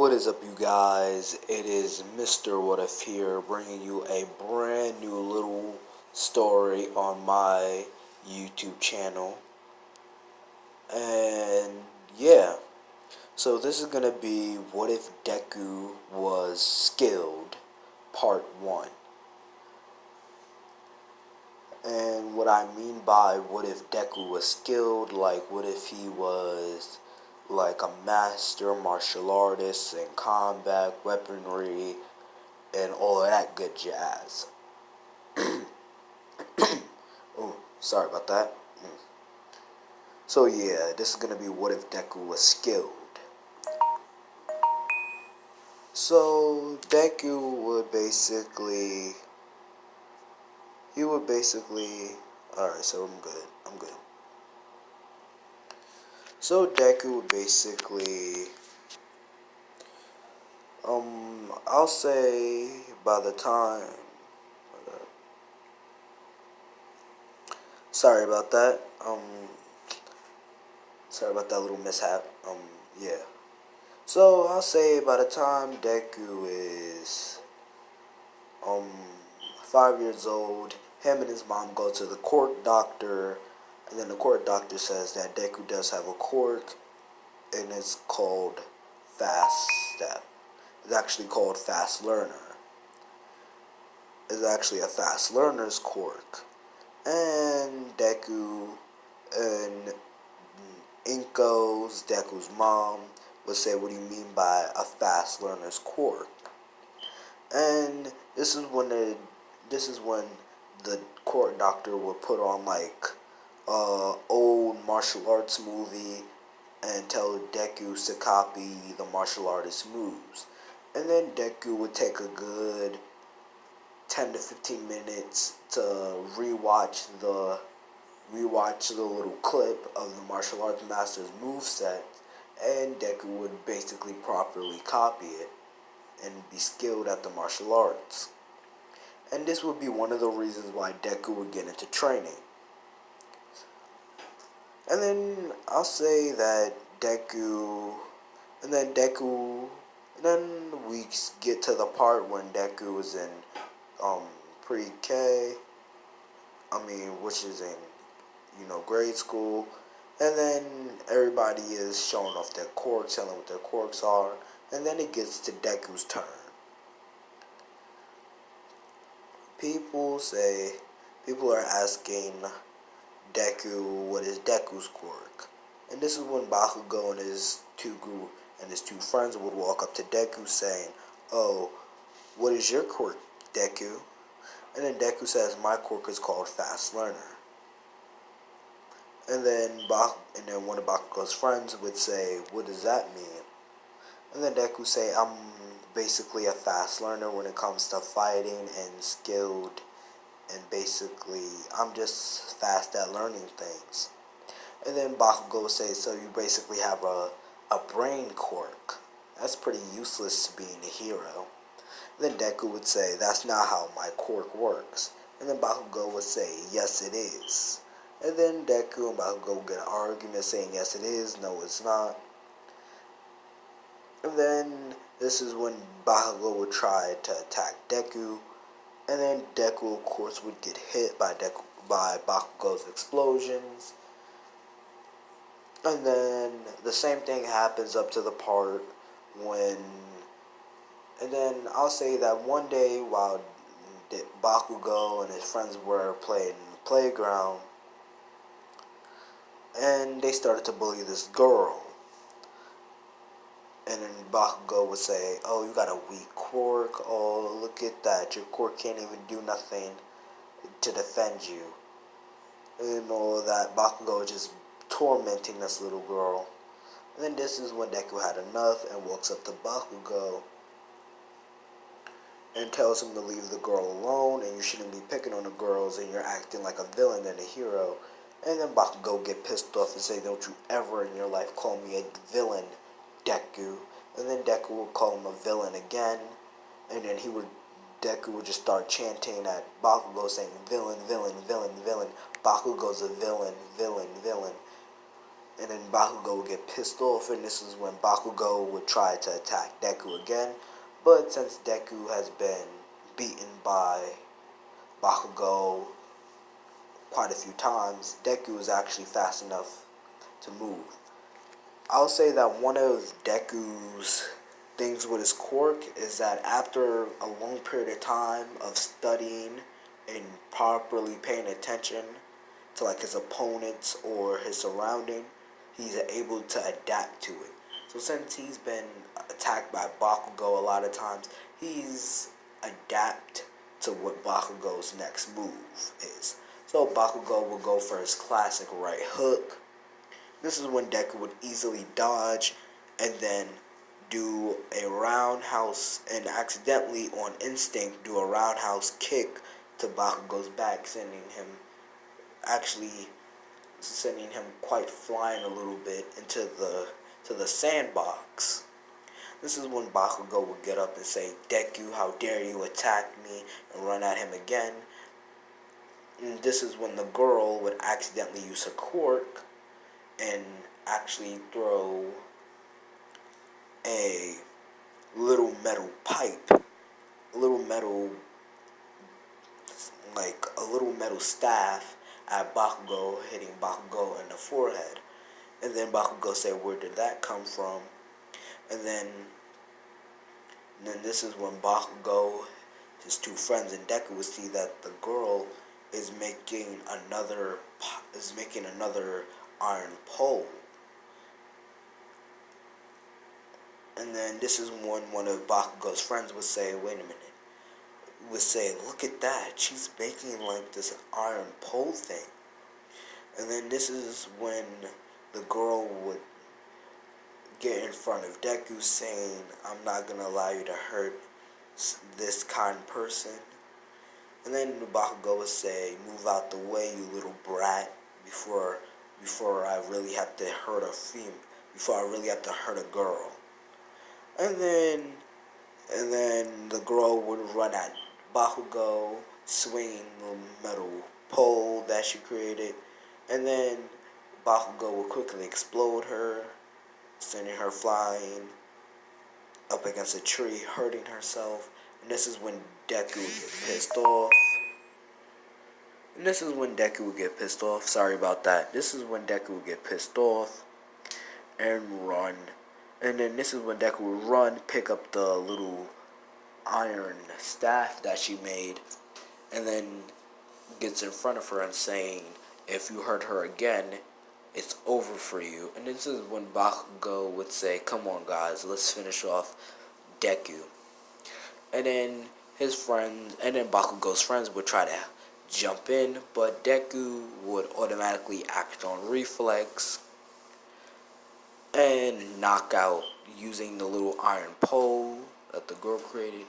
What is up, you guys? It is Mr. What If here, bringing you a brand new little story on my YouTube channel. And yeah, so this is gonna be What If Deku Was Skilled, Part 1. And what I mean by what if Deku was skilled, like what if he was like a master martial artist in combat, weaponry, and all of that good jazz. Oh, sorry about that. So yeah, this is gonna be what if Deku was skilled. So Deku would basically, alright, so I'm good. So Deku would basically, I'll say by the time, sorry about that, sorry about that little mishap, yeah. So I'll say by the time Deku is, 5 years old, him and his mom go to the court doctor, and then the court doctor says that Deku does have a quirk, and it's called Fast Step. It's actually called Fast Learner. It's actually a fast learner's quirk. And Deku and Deku's mom, would say, what do you mean by a fast learner's quirk? And this is when the court doctor would put on like old martial arts movie and tell Deku to copy the martial artist's moves. And then Deku would take a good 10 to 15 minutes to rewatch the little clip of the martial arts master's moveset, and Deku would basically properly copy it and be skilled at the martial arts. And this would be one of the reasons why Deku would get into training. And then I'll say that and then we get to the part when Deku is in pre-K, which is in, grade school, and then everybody is showing off their quirks, telling what their quirks are, and then it gets to Deku's turn. People are asking Deku what is Deku's quirk, and this is when Bakugo and his two friends would walk up to Deku saying, "Oh, what is your quirk, Deku?" And then Deku says, "My quirk is called Fast Learner." And then one of Bakugo's friends would say, "What does that mean?" And then Deku say, "I'm basically a fast learner when it comes to fighting and skilled, and basically I'm just fast at learning things." And then Bakugo would say, "So you basically have a brain quirk. That's pretty useless to being a hero." And then Deku would say, "That's not how my quirk works." And then Bakugo would say, "Yes, it is." And then Deku and Bakugo would get an argument saying, "Yes, it is. No, it's not." And then this is when Bakugo would try to attack Deku. And then Deku, of course, would get hit by Bakugo's explosions. And then the same thing happens up to the part when... And then I'll say that one day while Bakugo and his friends were playing in the playground, and they started to bully this girl. And then Bakugo would say, "Oh, you got a weak quirk. Oh, look at that. Your quirk can't even do nothing to defend you." And all of that. Bakugo just tormenting this little girl. And then this is when Deku had enough and walks up to Bakugo and tells him to leave the girl alone, and you shouldn't be picking on the girls, and you're acting like a villain and a hero. And then Bakugo get pissed off and say, "Don't you ever in your life call me a villain, Deku." And then Deku would call him a villain again, and then Deku would just start chanting at Bakugo saying, "Villain, villain, villain, villain. Bakugo's a villain, villain, villain." and then Bakugo would get pissed off, and this is when Bakugo would try to attack Deku again. But since Deku has been beaten by Bakugo quite a few times, Deku is actually fast enough to move. I'll say that one of Deku's things with his quirk is that after a long period of time of studying and properly paying attention to like his opponents or his surrounding, he's able to adapt to it. So since he's been attacked by Bakugo a lot of times, he's adapt to what Bakugo's next move is. So Bakugo will go for his classic right hook. This is when Deku would easily dodge and then do a roundhouse and accidentally on instinct do a roundhouse kick to Bakugo's back, sending him quite flying a little bit into the sandbox. This is when Bakugo would get up and say, "Deku, how dare you attack me," and run at him again. And this is when the girl would accidentally use her quirk and actually throw a little metal pipe, a little metal staff at Bakugo, hitting Bakugo in the forehead. And then Bakugo said, "Where did that come from?" And then this is when Bakugo, his two friends, and Deku would see that the girl is making another iron pole. And then this is when one of Bakugo's friends would say, "Wait a minute," would say, "Look at that, she's making like this iron pole thing." And then this is when the girl would get in front of Deku saying, "I'm not gonna allow you to hurt this kind person." And then Bakugo would say, "Move out the way, you little brat, before I really have to hurt a girl." And then the girl would run at Bakugo, swinging the metal pole that she created, and then Bakugo would quickly explode her, sending her flying up against a tree, hurting herself. And this is when Deku would get pissed off. Sorry about that. This is when Deku would get pissed off and run. And then this is when Deku would run, pick up the little iron staff that she made, and then gets in front of her and saying, "If you hurt her again, it's over for you." And this is when Bakugo would say, "Come on guys, let's finish off Deku." And then Bakugo's friends would try to jump in, but Deku would automatically act on reflex and knock out, using the little iron pole that the girl created,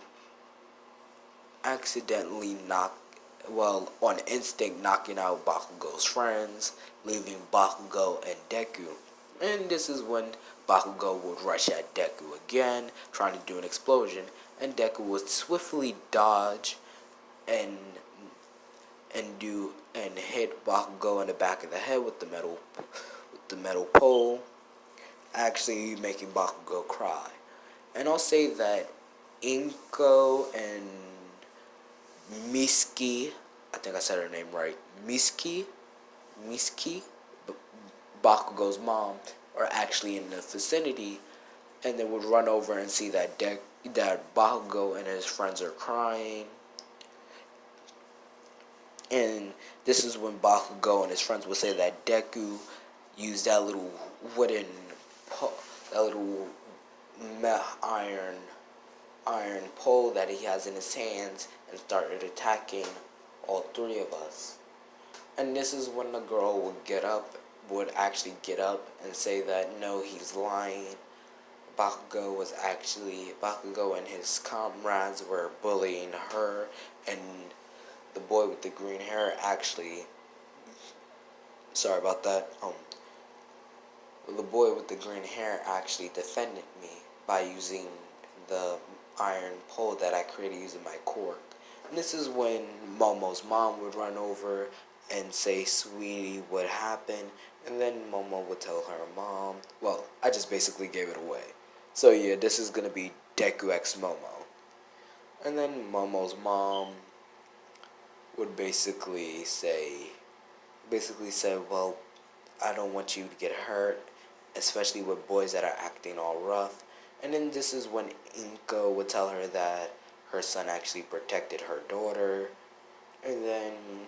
on instinct, knocking out Bakugo's friends, leaving Bakugo and Deku. And this is when Bakugo would rush at Deku again, trying to do an explosion, and Deku would swiftly dodge and hit Bakugo in the back of the head with the metal pole, actually making Bakugo cry. And I'll say that Inko and Miski, I think I said her name right, Miski, Bakugo's mom, are actually in the vicinity, and they would run over and see that Bakugo and his friends are crying. And this is when Bakugo and his friends would say that Deku used that little iron pole that he has in his hands and started attacking all three of us. And this is when the girl would actually get up and say that no, he's lying. Bakugo and his comrades were bullying her, and the boy with the green hair sorry about that, the boy with the green hair actually defended me by using the iron pole that I created using my quirk. And this is when Momo's mom would run over and say, "Sweetie, what happened?" And then Momo would tell her mom. Well, I just basically gave it away. So yeah, this is gonna be Deku X Momo. And then Momo's mom would basically say, well, I don't want you to get hurt, especially with boys that are acting all rough. And then this is when Inko would tell her that her son actually protected her daughter. And then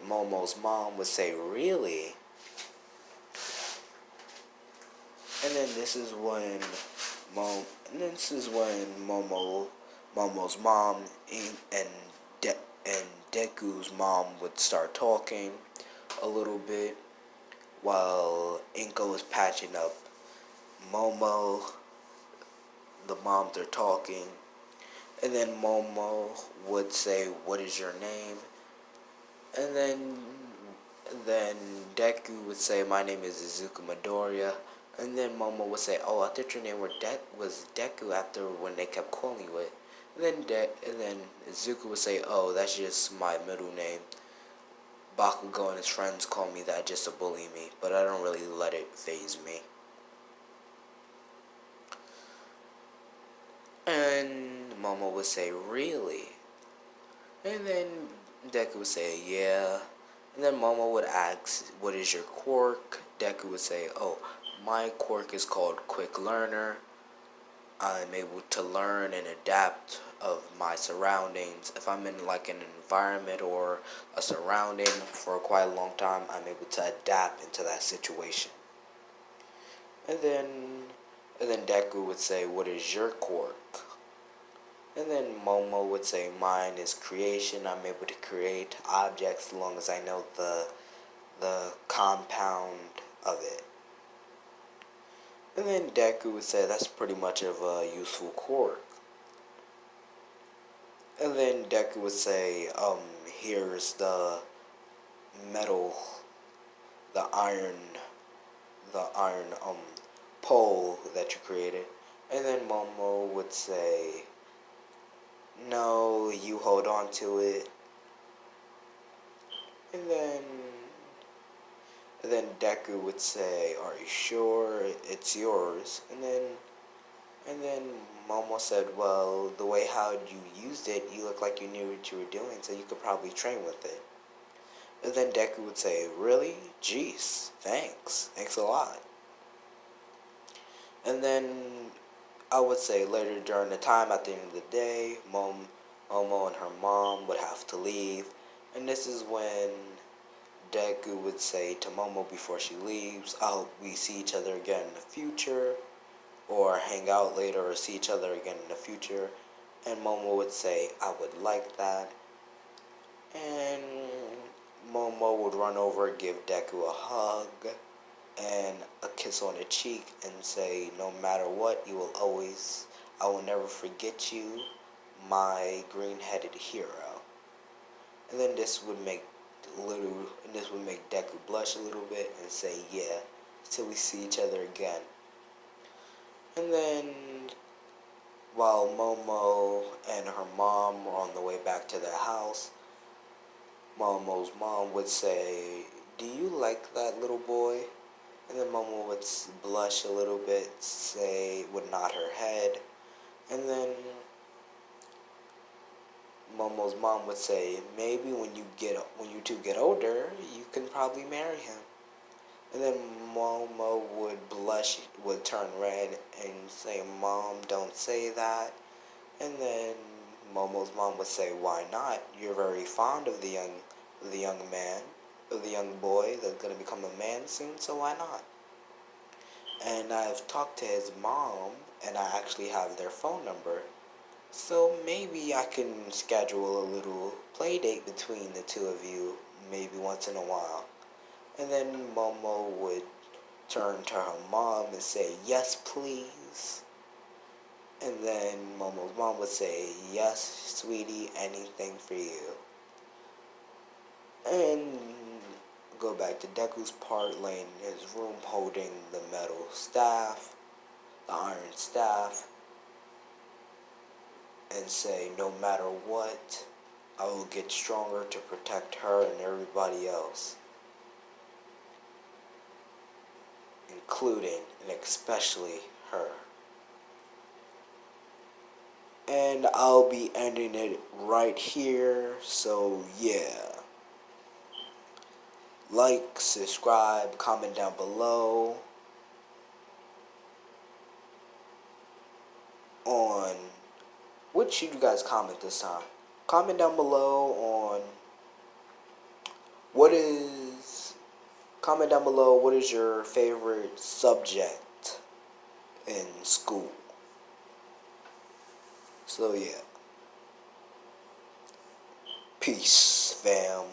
Momo's mom would say, really? And then this is when Momo's mom and and Deku's mom would start talking a little bit while Inko was patching up Momo. The moms are talking, and then Momo would say, "What is your name?" And then Deku would say, "My name is Izuku Midoriya." And then Momo would say, "Oh, I thought your name was Deku after when they kept calling you it." And then Izuku would say, "Oh, that's just my middle name. Bakugo and his friends call me that just to bully me, but I don't really let it faze me." And Momo would say, "Really?" And then Deku would say, "Yeah." And then Momo would ask, "What is your quirk?" Deku would say, "Oh, my quirk is called Quick Learner. I'm able to learn and adapt of my surroundings. If I'm in like an environment or a surrounding for quite a long time, I'm able to adapt into that situation." And then Deku would say, "What is your quirk?" And then Momo would say, "Mine is creation. I'm able to create objects as long as I know the compound of it." And then Deku would say, "That's pretty much of a useful quirk." And then Deku would say, "Here's the metal, the iron, the iron pole that you created." And then Momo would say, "No, you hold on to it." And then Deku would say, "Are you sure it's yours?" And then Momo said, "Well, the way how you used it, you look like you knew what you were doing, so you could probably train with it." And then Deku would say, "Really? Jeez, thanks. Thanks a lot." And then I would say later during the time at the end of the day, Momo and her mom would have to leave. And this is when Deku would say to Momo before she leaves, "I hope we see each other again in the future, or hang out later or see each other again in the future." And Momo would say, "I would like that." And Momo would run over, give Deku a hug and a kiss on the cheek and say, "No matter what, I will never forget you, my green-headed hero." And then this would make Deku blush a little bit and say, "Yeah, till we see each other again." And then while Momo and her mom were on the way back to their house, Momo's mom would say, "Do you like that little boy?" And then Momo would blush a little bit, would nod her head. And then Momo's mom would say, "Maybe when you two get older, you can probably marry him." And then Momo would blush, would turn red and say, "Mom, don't say that." And then Momo's mom would say, "Why not? You're very fond of the young man, of the young boy that's gonna become a man soon, so why not?" And I've talked to his mom, and I actually have their phone number, so maybe I can schedule a little play date between the two of you, maybe once in a while. And then Momo would turn to her mom and say, "Yes, please." And then Momo's mom would say, "Yes, sweetie, anything for you." And go back to Deku's part, laying in his room holding the metal staff, the iron staff, and say, "No matter what, I will get stronger to protect her and everybody else, including and especially her. And I'll be ending it right here. So yeah, like, subscribe, comment down below on what should you guys comment this time. Comment down below on what is comment down below what is your favorite subject in school. So yeah, peace, fam.